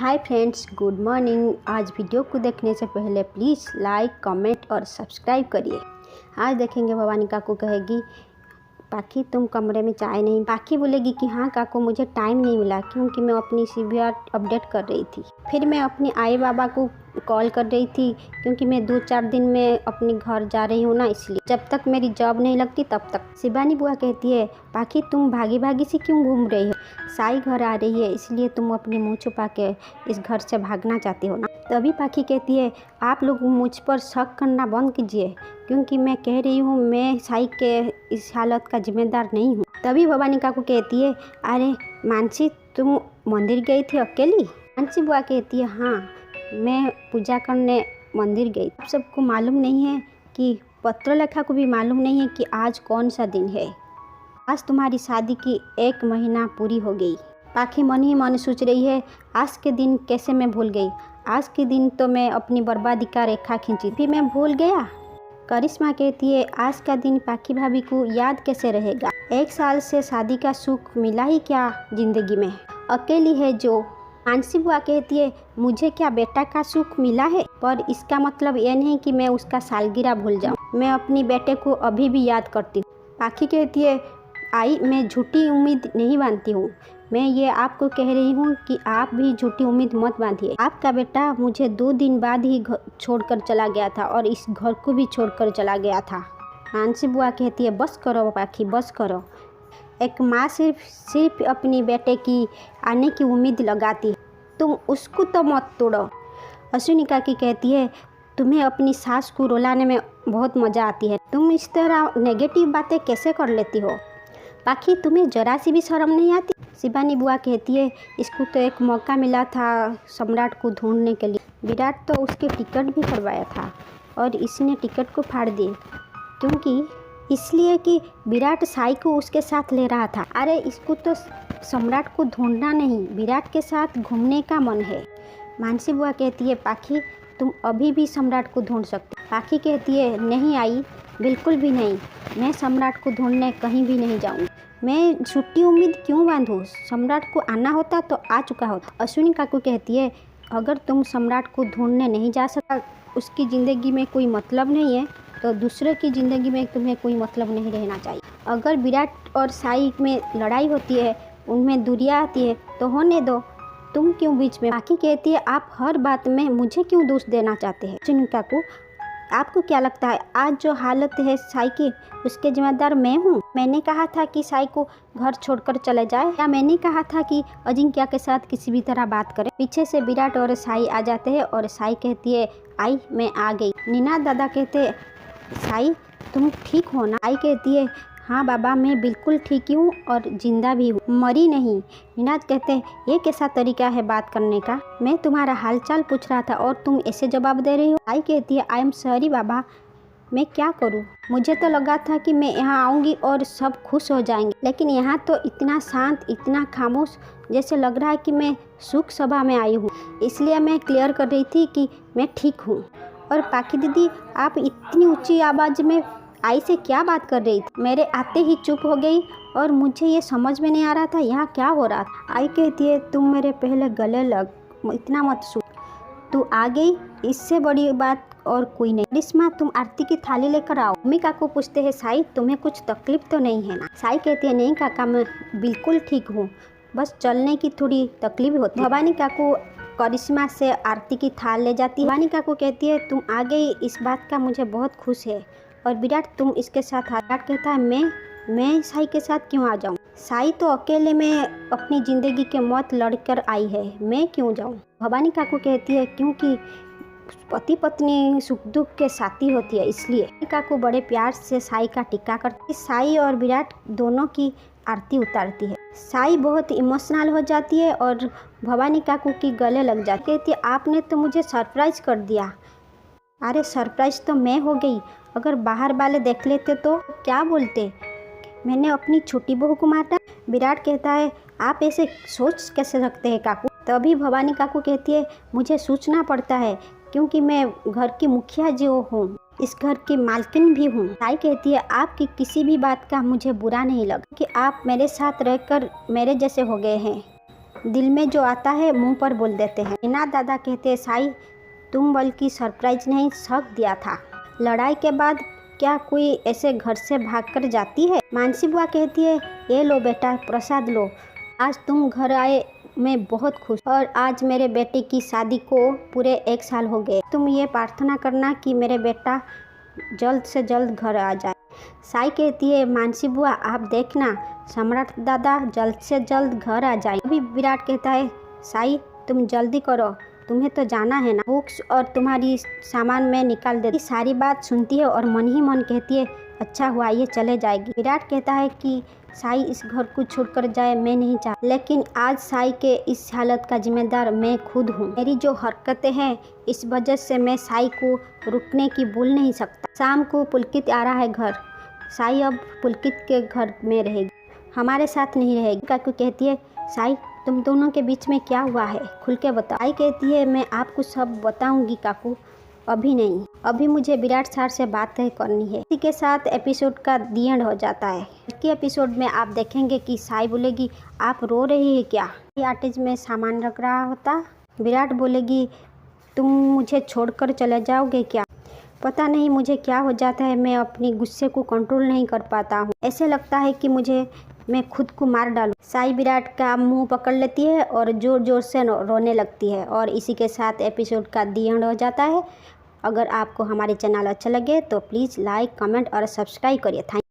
Hi friends, good morning. आज video को देखने से पहले प्लीज़ लाइक, कमेंट और सब्सक्राइब करिए। आज देखेंगे भवानी काकू कहेगी पाखी तुम कमरे में चाय नहीं। पाखी बोलेगी कि हाँ काकू मुझे टाइम नहीं मिला क्योंकि मैं अपनी सीवीआर अपडेट कर रही थी। फिर मैं अपनी आई बाबा को कॉल कर रही थी क्योंकि मैं 2-4 दिन में अपने घर जा रही हूँ ना, इसलिए जब तक मेरी जॉब नहीं लगती तब तक। शिवानी बुआ कहती है पाखी तुम भागी भागी से क्यों घूम रही हो? साई घर आ रही है इसलिए तुम अपनी मुँह छुपा के इस घर से भागना चाहती हो ना। तभी पाखी कहती है आप लोग मुझ पर शक करना बंद कीजिए क्योंकि मैं कह रही हूँ मैं साई के इस हालत का जिम्मेदार नहीं हूँ। तभी भवानी काकू कहती है अरे मानसी तुम मंदिर गई थी अकेली? मानसी बुआ कहती है हाँ मैं पूजा करने मंदिर गई। आप सबको मालूम नहीं है कि पत्रलेखा को भी मालूम नहीं है कि आज कौन सा दिन है। आज तुम्हारी शादी की 1 महीना पूरी हो गई। पाखी मन ही मन सोच रही है आज के दिन कैसे मैं भूल गई। आज के दिन तो मैं अपनी बर्बादी का रेखा खींची थी, मैं भूल गया। करिश्मा कहती है आज का दिन पाखी भाभी को याद कैसे रहेगा। 1 साल से शादी का सुख मिला ही क्या जिंदगी में, अकेली है जो। मानसी बुआ कहती है मुझे क्या बेटा का सुख मिला है, पर इसका मतलब यह नहीं कि मैं उसका सालगिरह भूल जाऊं। मैं अपनी बेटे को अभी भी याद करती हूँ। पाखी कहती है आई मैं झूठी उम्मीद नहीं बांधती हूँ, मैं ये आपको कह रही हूँ कि आप भी झूठी उम्मीद मत बांधिए। आपका बेटा मुझे 2 दिन बाद ही छोड़कर चला गया था और इस घर को भी छोड़कर चला गया था। मानसी बुआ कहती है बस करो पाखी बस करो। एक माँ सिर्फ अपनी बेटे की आने की उम्मीद लगाती है, तुम उसको तो मत तोड़ो। अश्विनी काकी कहती है तुम्हें अपनी सास को रुलाने में बहुत मज़ा आती है, तुम इस तरह नेगेटिव बातें कैसे कर लेती हो? पाखी तुम्हें जरा सी भी शर्म नहीं आती? शिवानी बुआ कहती है इसको तो एक मौका मिला था सम्राट को ढूंढने के लिए, विराट तो उसके टिकट भी करवाया था और इसने टिकट को फाड़ दिए क्योंकि इसलिए कि विराट साई को उसके साथ ले रहा था। अरे इसको तो सम्राट को ढूंढना नहीं विराट के साथ घूमने का मन है। मानसी बुआ कहती है पाखी तुम अभी भी सम्राट को ढूंढ सकते। पाखी कहती है नहीं आई बिल्कुल भी नहीं, मैं सम्राट को ढूंढने कहीं भी नहीं जाऊँगी। मैं छुट्टी उम्मीद क्यों बांधूँ, सम्राट को आना होता तो आ चुका होता। अश्विनी काकू कहती है अगर तुम सम्राट को ढूंढने नहीं जा सका, उसकी ज़िंदगी में कोई मतलब नहीं है तो दूसरे की ज़िंदगी में तुम्हें कोई मतलब नहीं रहना चाहिए। अगर विराट और साई में लड़ाई होती है, उनमें दूरियाँ आती है तो होने दो, तुम क्यों बीच में? बाकी कहती है आप हर बात में मुझे क्यों दोष देना चाहते हैं? अश्विनी काकू आपको क्या लगता है आज जो हालत है साई की उसके जिम्मेदार मैं हूँ? मैंने कहा था कि साई को घर छोड़कर चले जाए, या मैंने कहा था कि अजिंक्य के साथ किसी भी तरह बात करें? पीछे से विराट और साई आ जाते हैं और साई कहती है आई मैं आ गई। निनाद दादा कहते साई तुम ठीक हो ना? आई कहती है हाँ बाबा मैं बिल्कुल ठीक ही हूँ और जिंदा भी हूँ, मरी नहीं। निनाद कहते हैं ये कैसा तरीका है बात करने का, मैं तुम्हारा हालचाल पूछ रहा था और तुम ऐसे जवाब दे रही हो। आई कहती है आई एम सॉरी बाबा, मैं क्या करूँ, मुझे तो लगा था कि मैं यहाँ आऊँगी और सब खुश हो जाएंगे, लेकिन यहाँ तो इतना शांत इतना खामोश, जैसे लग रहा है कि मैं सुख सभा में आई हूँ। इसलिए मैं क्लियर कर रही थी कि मैं ठीक हूँ। और पाखी दीदी आप इतनी ऊंची आवाज़ में आई से क्या बात कर रही थी? मेरे आते ही चुप हो गई और मुझे ये समझ में नहीं आ रहा था यहाँ क्या हो रहा था। आई कहती है तुम मेरे पहले गले लग, इतना मत सोच, तू आ गई इससे बड़ी बात और कोई नहीं। करिश्मा तुम आरती की थाली लेकर आओ। मम्मी काकू पूछते हैं साई तुम्हें कुछ तकलीफ तो नहीं है ना? साई कहती है नहीं काका मैं बिल्कुल ठीक हूँ, बस चलने की थोड़ी तकलीफ होती है। भवानी काकू करिश्मा से आरती की थाल ले जाती है। भवानी काकू कहती है तुम आ गई इस बात का मुझे बहुत खुश है, और विराट तुम इसके साथ आ। विराट कहता है मैं साई के साथ क्यों आ जाऊँ? साई तो अकेले में अपनी ज़िंदगी के मौत लड़कर आई है, मैं क्यों जाऊँ? भवानी काकू कहती है क्योंकि पति पत्नी सुख दुख के साथी होती है इसलिए। काकू बड़े प्यार से साई का टिक्का करती है। साई और विराट दोनों की आरती उतारती है। साई बहुत इमोशनल हो जाती है और भवानी काकू की गले लग जाती है। कहती है आपने तो मुझे सरप्राइज कर दिया। अरे सरप्राइज तो मैं हो गई, अगर बाहर वाले देख लेते तो क्या बोलते, मैंने अपनी छोटी बहू को मारा। विराट कहता है आप ऐसे सोच कैसे सकते हैं काकू? तभी भवानी काकू कहती है मुझे सोचना पड़ता है क्योंकि मैं घर की मुखिया जो हूँ, इस घर की मालकिन भी हूँ। साई कहती है आपकी किसी भी बात का मुझे बुरा नहीं लगा कि आप मेरे साथ रहकर मेरे जैसे हो गए हैं। दिल में जो आता है मुंह पर बोल देते हैं। मीना दादा कहते हैं साई तुम बल्कि सरप्राइज नहीं शक दिया था। लड़ाई के बाद क्या कोई ऐसे घर से भागकर जाती है? मानसी बुआ कहती है ये लो बेटा प्रसाद लो, आज तुम घर आए मैं बहुत खुश, और आज मेरे बेटे की शादी को पूरे 1 साल हो गए। तुम ये प्रार्थना करना कि मेरे बेटा जल्द से जल्द घर आ जाए। साई कहती है मानसी बुआ आप देखना सम्राट दादा जल्द से जल्द घर आ जाए। अभी विराट कहता है साई तुम जल्दी करो, तुम्हें तो जाना है ना, बुक्स और तुम्हारी सामान में निकाल देती। सारी बात सुनती है और मन ही मन कहती है अच्छा हुआ ये चले जाएगी। विराट कहता है कि साई इस घर को छोड़कर जाए मैं नहीं चाहता, लेकिन आज साई के इस हालत का जिम्मेदार मैं खुद हूँ। मेरी जो हरकतें हैं इस वजह से मैं साई को रुकने की भूल नहीं सकता। शाम को पुलकित आ रहा है घर। साई अब पुलकित के घर में रहेगी, हमारे साथ नहीं रहेगी। काकू कहती है साई तुम दोनों के बीच में क्या हुआ है खुल के बताओ। साई कहती है मैं आपको सब बताऊंगी काकू, अभी नहीं, अभी मुझे विराट सर से बात करनी है। इसी के साथ एपिसोड का दी एंड हो जाता है। के एपिसोड में आप देखेंगे कि साई बोलेगी आप रो रही है क्या? आटेज में सामान रख रहा होता। विराट बोलेगी तुम मुझे छोड़कर चले जाओगे क्या? पता नहीं मुझे क्या हो जाता है, मैं अपनी गुस्से को कंट्रोल नहीं कर पाता हूँ, ऐसे लगता है कि मैं खुद को मार डालूं। साई विराट का मुंह पकड़ लेती है और ज़ोर ज़ोर से रोने लगती है। और इसी के साथ एपिसोड का दी एंड हो जाता है। अगर आपको हमारे चैनल अच्छा लगे तो प्लीज़ लाइक कमेंट और सब्सक्राइब करिए। थैंक